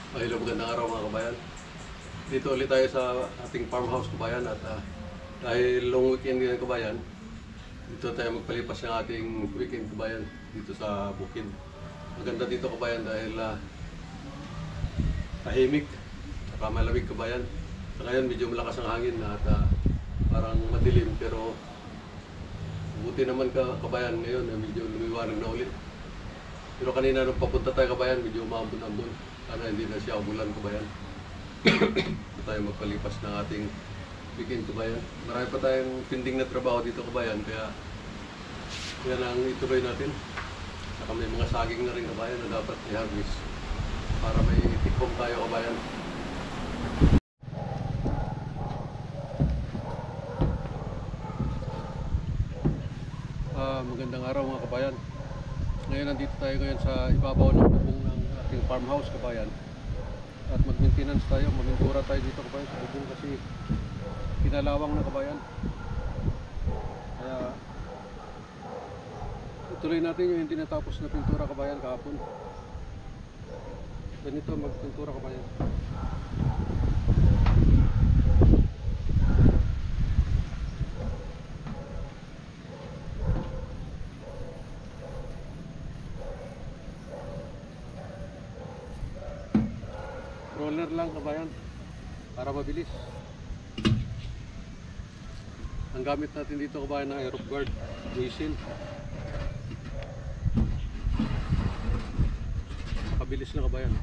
Hello, magandang araw mga kabayan. Dito ulit tayo sa ating farmhouse kabayan at dahil long weekend din kabayan, dito tayo magpalipas ng ating weekend kabayan dito sa bukid. Maganda dito kabayan dahil tahimik at malamig kabayan. Sa ngayon medyo malakas ang hangin at parang madilim pero buti naman kabayan ngayon medyo lumiwanag na ulit. Pero kanina nung papunta tayo kabayan medyo maambon-ambon. Sana hindi na siya ulan kabayan. Tayo magpalipas ng ating weekend kabayan. Marami pa tayong pending na trabaho dito kabayan kaya yan ang ituloy natin. Saka may mga saging na rin kabayan na dapat i-harvest para may tikbong tayo kabayan. Magandang araw mga kabayan. Ngayon nandito tayo ngayon sa ibabaw ng bubong ng ating farmhouse kabayan. At mag-maintenance tayo, mamintura tayo dito kabayan sa bubong kasi kinalawang na kabayan. Kaya ituloy natin yung hindi natapos na pintura kabayan kahapon. Ganito magpintura kabayan. Roller lang kabayan para mabilis. Ang gamit natin dito kabayan na aerob guard, Jason. Makabilis na kabayan.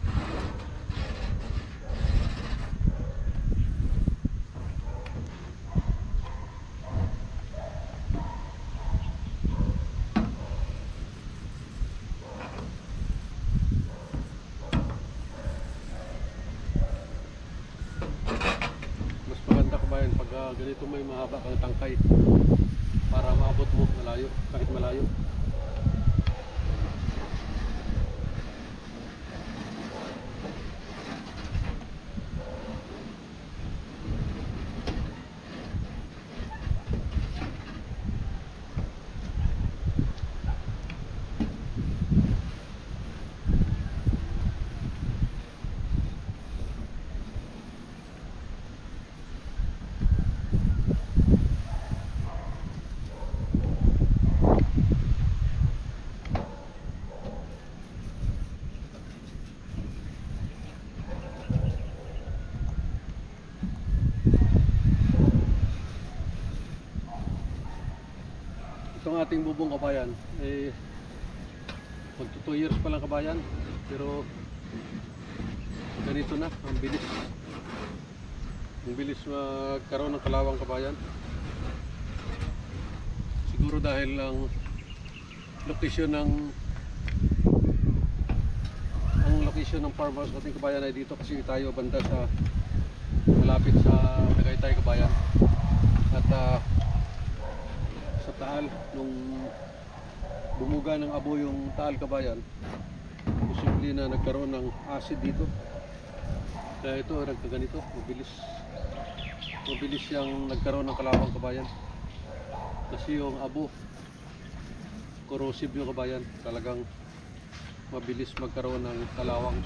Mas maganda kabayan pag ganito may mahaba kang tangkay para maabot mo malayo, kahit malayo. Itong ating bubong kabayan magto 2 years pa lang kabayan, pero ganito na ang bilis magkaroon ng kalawang kabayan. Siguro dahil ang location ng farmhouse ating kabayan ay dito kasi tayo banda sa malapit sa Tagaytay kabayan. At sa taal nung bumuga ng abo yung taal kabayan, posible na nagkaroon ng acid dito. Kaya ito nagkaganito, mabilis siyang nagkaroon ng kalawang kabayan kasi yung abo corrosive yung kabayan, talagang mabilis magkaroon ng kalawang.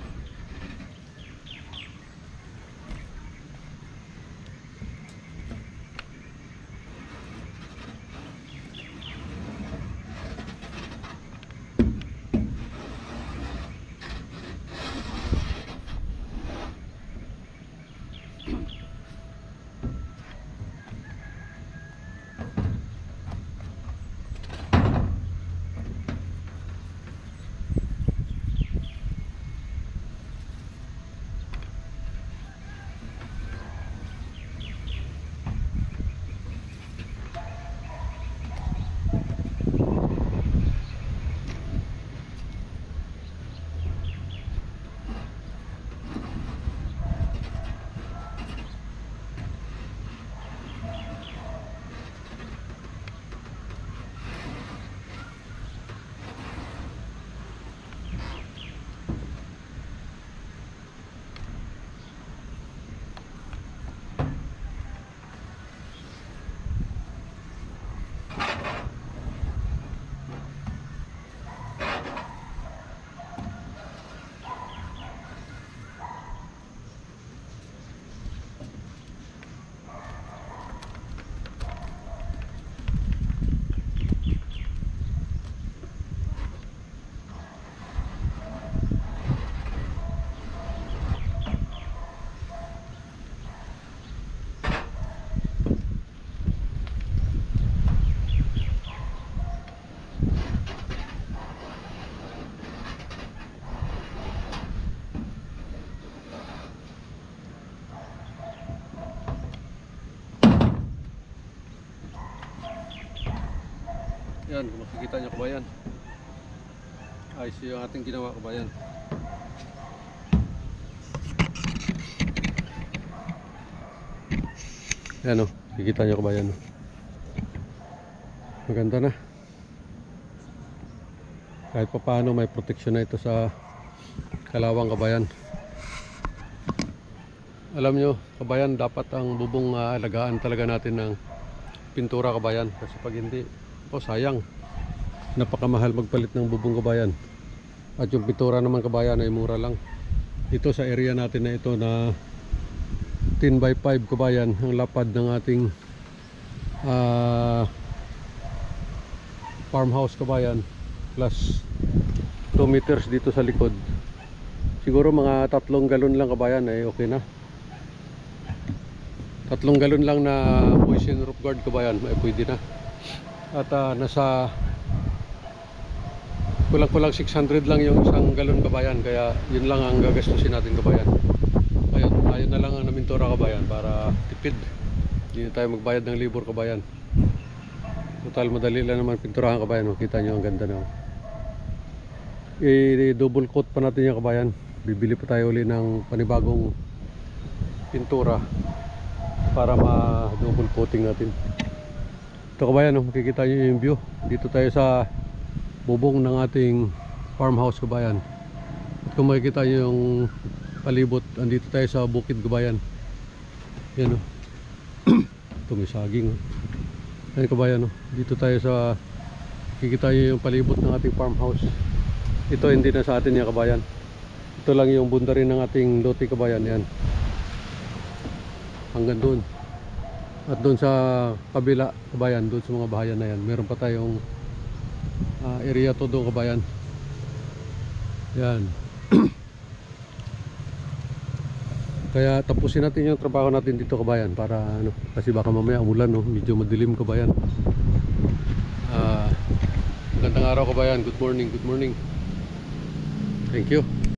Yan, kung makikita nyo kabayan. Ayos yung ating ginawa kabayan. Yan o, makikita nyo kabayan. Maganda na. Kahit pa paano may proteksyon na ito sa kalawang kabayan. Alam nyo kabayan, dapat ang bubong alagaan talaga natin ng pintura kabayan. Kasi pag hindi, sayang. Napakamahal magpalit ng bubong kabayan. At yung pintura naman kabayan ay mura lang. Ito sa area natin na ito na 10x5 kabayan ang lapad ng ating farmhouse kabayan, plus 2 meters dito sa likod. Siguro mga 3 galon lang kabayan ay okay na. 3 galon lang na poison roof guard kabayan ay pwede na. At nasa kulang-kulang 600 lang yung 1 galon kabayan, kaya yun lang ang gagastusin natin kabayan. Ayun na lang ang namintura kabayan para tipid. Hindi na tayo magbayad ng libor kabayan. Total madali lang naman pinturahan kabayan. Kita nyo ang ganda na. I-double coat pa natin yung kabayan. Bibili pa tayo uli ng panibagong pintura para ma-double coating natin. Ito kabayan, makikita nyo yung view. Dito tayo sa bubong ng ating farmhouse kabayan. At kung makikita nyo yung palibot, andito tayo sa bukid kabayan. Yan o. Ito may saging. Ayan kabayan o. Dito tayo sa, makikita nyo yung palibot ng ating farmhouse. Ito hindi na sa atin yung kabayan. Ito lang yung bunda rin ng ating lote kabayan. Yan. Hanggang doon. At doon sa kabila kabayan, doon sa mga bahayan na yan, meron pa tayong area to doon kabayan. Yan. Kaya tapusin natin yung trabaho natin dito kabayan para ano, kasi baka mamaya umulan no, medyo madilim kabayan. Magandang araw kabayan. Good morning, good morning. Thank you.